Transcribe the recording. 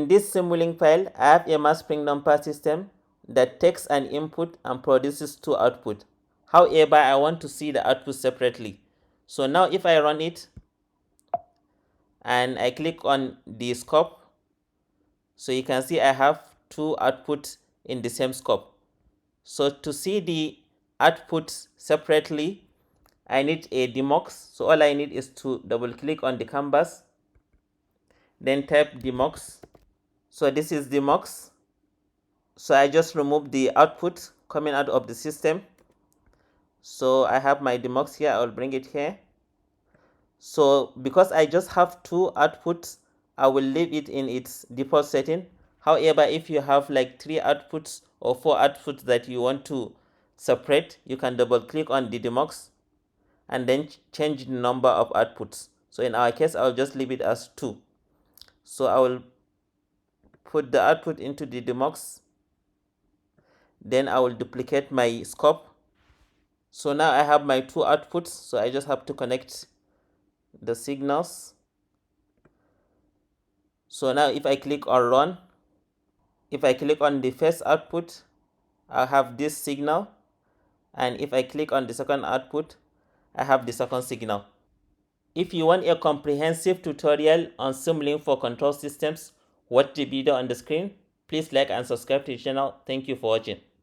In this Simulink file, I have a mass spring number system that takes an input and produces two outputs. However, I want to see the output separately. So now if I run it and I click on the scope, so you can see I have two outputs in the same scope. So to see the outputs separately, I need a Demux. So all I need is to double click on the canvas, then type Demux. So this is Demux. So I just remove the output coming out of the system. So I have my Demux here. I'll bring it here. So because I just have two outputs, I will leave it in its default setting. However, if you have like 3 outputs or 4 outputs that you want to separate, you can double click on the Demux and then change the number of outputs. So in our case, I'll just leave it as 2. So I will put the output into the Demux. Then I will duplicate my scope. So now I have my 2 outputs. So I just have to connect the signals. So now if I click on run, if I click on the first output, I have this signal. And if I click on the second output, I have the second signal. If you want a comprehensive tutorial on Simulink for control systems, watch the video on the screen. Please like and subscribe to the channel. Thank you for watching.